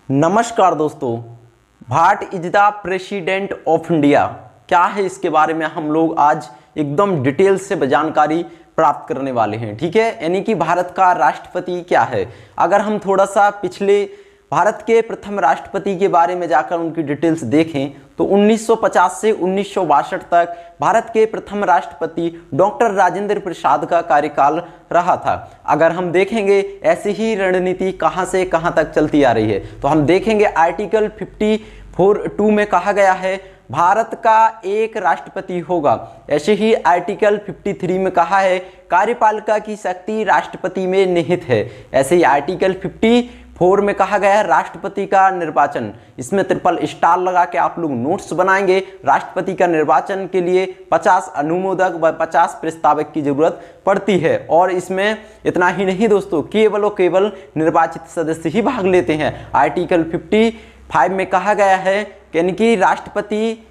नमस्कार दोस्तों, what is the president of India क्या है, इसके बारे में हम लोग आज एकदम डिटेल से जानकारी प्राप्त करने वाले हैं। ठीक है, यानी कि भारत का राष्ट्रपति क्या है। अगर हम थोड़ा सा पिछले भारत के प्रथम राष्ट्रपति के बारे में जाकर उनकी डिटेल्स देखें तो 1950 से 1962 तक भारत के प्रथम राष्ट्रपति डॉक्टर राजेंद्र प्रसाद का कार्यकाल रहा था। अगर हम देखेंगे ऐसी ही रणनीति कहां से कहां तक चलती आ रही है तो हम देखेंगे आर्टिकल 54(2) में कहा गया है भारत का एक राष्ट्रपति होगा। ऐसे ही आर्टिकल 53 में कहा है कार्यपालिका की शक्ति राष्ट्रपति में निहित है। ऐसे ही आर्टिकल 54 में कहा गया है राष्ट्रपति का निर्वाचन, इसमें ट्रिपल स्टार लगा के आप लोग नोट्स बनाएंगे। राष्ट्रपति का निर्वाचन के लिए 50 अनुमोदक व 50 प्रस्तावक की जरूरत पड़ती है। और इसमें इतना ही नहीं दोस्तों, केवल और केवल निर्वाचित सदस्य ही भाग लेते हैं। आर्टिकल 55 में कहा गया है कि राष्ट्रपति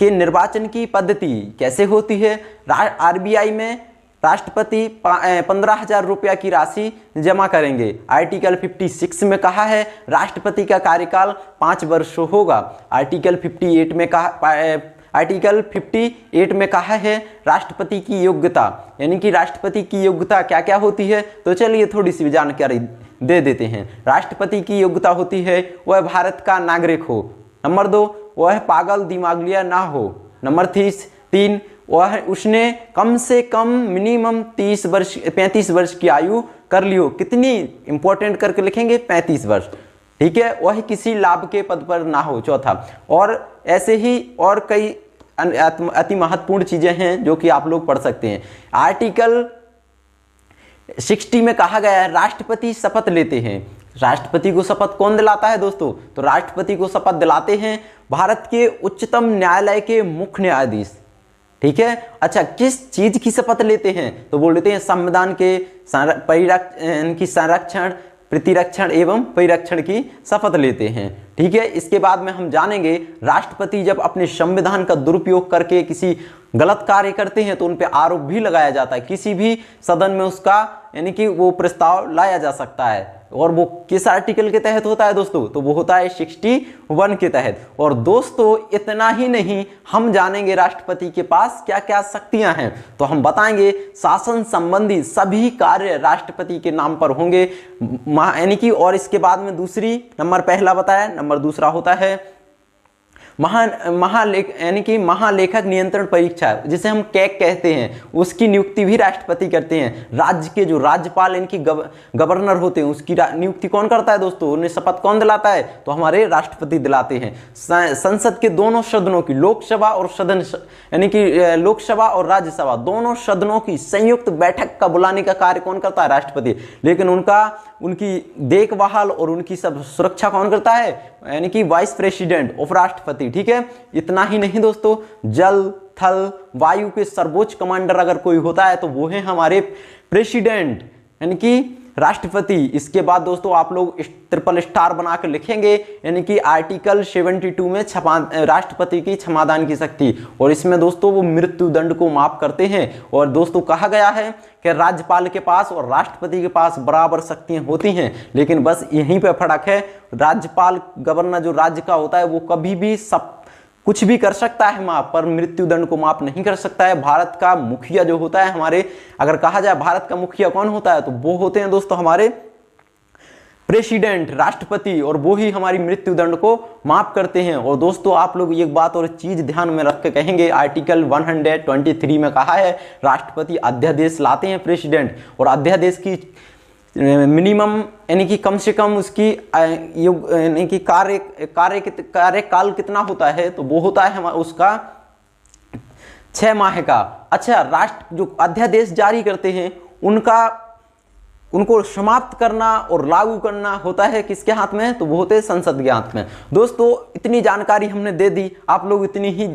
के निर्वाचन की पद्धति कैसे होती है। आरबीआई में राष्ट्रपति 15,000 रुपया की राशि जमा करेंगे। आर्टिकल 56 में कहा है राष्ट्रपति का कार्यकाल 5 वर्ष होगा। आर्टिकल 58 में कहा है राष्ट्रपति की योग्यता, यानी कि राष्ट्रपति की योग्यता क्या क्या होती है। तो चलिए थोड़ी सी जानकारी दे देते हैं। राष्ट्रपति की योग्यता होती है वह भारत का नागरिक हो। नंबर 2, वह पागल दिमागलिया ना हो। नंबर 3, वह उसने कम से कम मिनिमम 35 वर्ष की आयु कर ली हो। कितनी इंपॉर्टेंट करके लिखेंगे, 35 वर्ष। ठीक है, वह किसी लाभ के पद पर ना हो। चौथा, और ऐसे ही और कई अति महत्वपूर्ण चीजें हैं जो कि आप लोग पढ़ सकते हैं। आर्टिकल 60 में कहा गया है राष्ट्रपति शपथ लेते हैं। राष्ट्रपति को शपथ कौन दिलाता है दोस्तों? तो राष्ट्रपति को शपथ दिलाते हैं भारत के उच्चतम न्यायालय के मुख्य न्यायाधीश। ठीक है, अच्छा, किस चीज की शपथ लेते हैं? तो बोल देते हैं संविधान के संरक्षण, प्रतिरक्षण एवं परिरक्षण की शपथ लेते हैं। ठीक है, इसके बाद में हम जानेंगे राष्ट्रपति जब अपने संविधान का दुरुपयोग करके किसी गलत कार्य करते हैं तो उन पर आरोप भी लगाया जाता है। किसी भी सदन में उसका यानी कि वो प्रस्ताव लाया जा सकता है। और वो किस आर्टिकल के तहत होता है दोस्तों? तो वो होता है 61 के तहत। और दोस्तों इतना ही नहीं, हम जानेंगे राष्ट्रपति के पास क्या क्या शक्तियां हैं। तो हम बताएंगे शासन संबंधी सभी कार्य राष्ट्रपति के नाम पर होंगे, यानी कि। और इसके बाद में दूसरी नंबर पहला बताया, नंबर दूसरा होता है महालेखक नियंत्रण परीक्षा, जिसे हम कैग कहते हैं, उसकी नियुक्ति भी राष्ट्रपति करते हैं। राज्य के जो राज्यपाल इनकी गवर्नर होते हैं उसकी नियुक्ति कौन करता है दोस्तों? उन्हें शपथ कौन दिलाता है? तो हमारे राष्ट्रपति दिलाते हैं। संसद के दोनों सदनों की, लोकसभा और सदन यानी कि लोकसभा और राज्यसभा दोनों सदनों की संयुक्त बैठक का बुलाने का कार्य कौन करता है? राष्ट्रपति। लेकिन उनकी देखभाल और उनकी सब सुरक्षा कौन करता है? यानी कि वाइस प्रेसिडेंट ऑफ राष्ट्रपति। ठीक है, इतना ही नहीं दोस्तों, जल थल वायु के सर्वोच्च कमांडर अगर कोई होता है तो वो है हमारे प्रेसिडेंट, यानी कि राष्ट्रपति। इसके बाद दोस्तों आप लोग ट्रिपल स्टार बनाकर लिखेंगे, यानी कि आर्टिकल 72 में राष्ट्रपति की क्षमादान की शक्ति। और इसमें दोस्तों वो मृत्यु दंड को माफ करते हैं। और दोस्तों कहा गया है कि राज्यपाल के पास और राष्ट्रपति के पास बराबर शक्तियां होती हैं, लेकिन बस यहीं पे फर्क है। राज्यपाल, गवर्नर जो राज्य का होता है, वो कभी भी कुछ भी कर सकता है माफ, पर मृत्यु दंड को माफ नहीं कर सकता है। भारत का मुखिया जो होता है हमारे, अगर कहा जाए भारत का मुखिया कौन होता है तो वो होते हैं दोस्तों हमारे प्रेसिडेंट, राष्ट्रपति, और वो ही हमारी मृत्यु दंड को माफ करते हैं। और दोस्तों आप लोग एक बात और चीज ध्यान में रख के कहेंगे, आर्टिकल 123 में कहा है राष्ट्रपति अध्यादेश लाते हैं प्रेसिडेंट। और अध्यादेश की मिनिमम यानी कि कम से कम उसकी यानी कि कार्यकाल कितना होता है? तो वो होता है उसका 6 माह का। अच्छा, राष्ट्र जो अध्यादेश जारी करते हैं उनको समाप्त करना और लागू करना होता है किसके हाथ में? तो वो होते हैं संसद के हाथ में। दोस्तों इतनी जानकारी हमने दे दी, आप लोग इतनी ही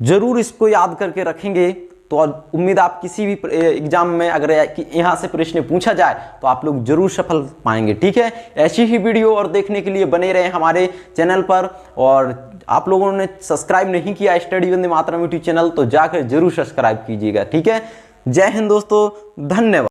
जरूर इसको याद करके रखेंगे। तो उम्मीद आप किसी भी एग्जाम में अगर यहाँ से प्रश्न पूछा जाए तो आप लोग जरूर सफल पाएंगे। ठीक है, ऐसी ही वीडियो और देखने के लिए बने रहे हमारे चैनल पर। और आप लोगों ने सब्सक्राइब नहीं किया study Vande Mataram YouTube channel तो जाकर जरूर सब्सक्राइब कीजिएगा। ठीक है, जय हिंद दोस्तों, धन्यवाद।